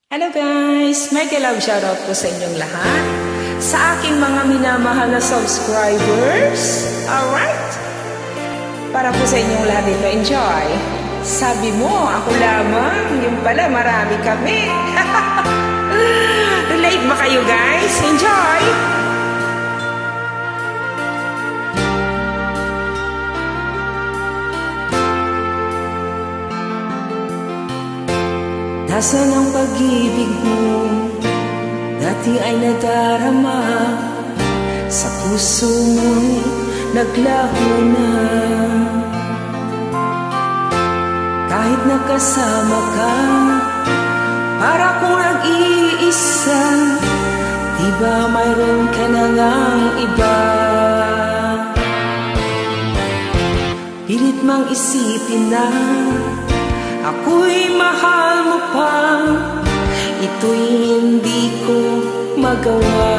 Hello guys! Mega love shoutout po sa inyong lahat. Sa aking mga minamahal na subscribers. Alright? Para po sa inyong lahat dito. Enjoy! Sabi mo, ako lamang. Yung pala, marami kami. Relate ba kayo guys? Enjoy! Nasaan ang pag-ibig mo? Dati ay nadarama sa puso mo'y naglaho na. Kahit nakasama ka, para kung nag-iisa, diba mayroon ka na ngang iba? Pilit mang isipin na ako'y mahal mo pa, ito'y hindi ko magawa.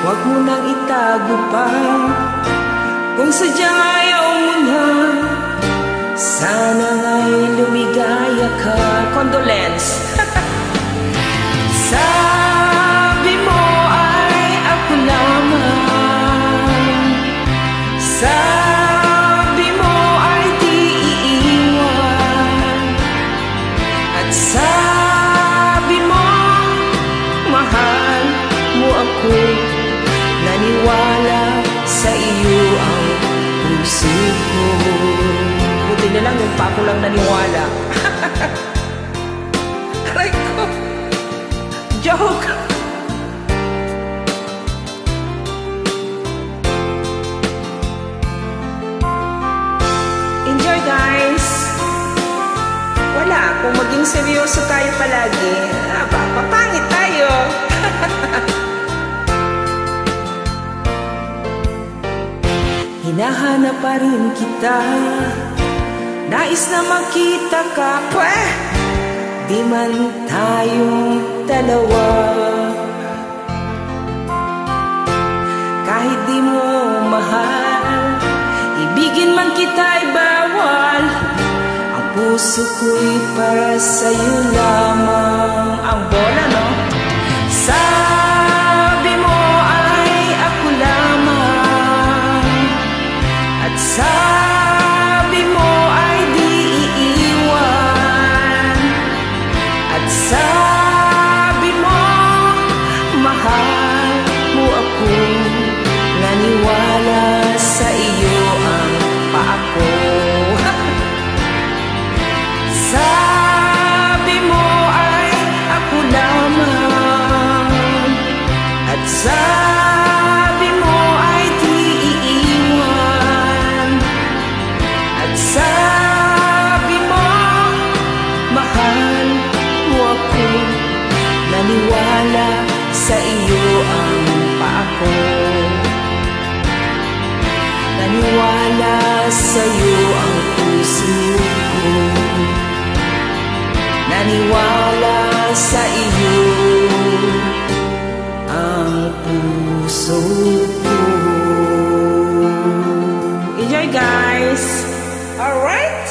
Huwag mo nang itago pa, kung sadyang ayaw mo na, sana nga'y lumigaya ka. Condolence. Sabi mo ay ako lamang, sabi mo ay di iiwan, at sabi mo mahal mo ako. Naniwala sa iyo ang puso ko. Buti na lang yung pa ko lang naniwala. Aray ko. Joke. Enjoy guys. Wala, kung maging seryoso tayo palagi, papangit tayo. Hinahanap pa rin kita, nais na makita ka, di man tayong dalawa. Kahit di mo mahal, ibigin man kita'y bawal. Ang puso ko'y para sa'yo lamang. Ang bola, no? Sabi mo ay ako lamang, at sabi mo ay di iiwan, at sabi mo mahal mo ako. Naniwala sa iyo ang paako. Sabi mo ay ako lamang, at sabi mo ay di iiwan, at sabi mo mahal mo ako. Naniwala sa iyo ang paako. Naniwala sa iyo ang puso ko. Naniwala sa iyo ang puso ko. Enjoy guys! Alright?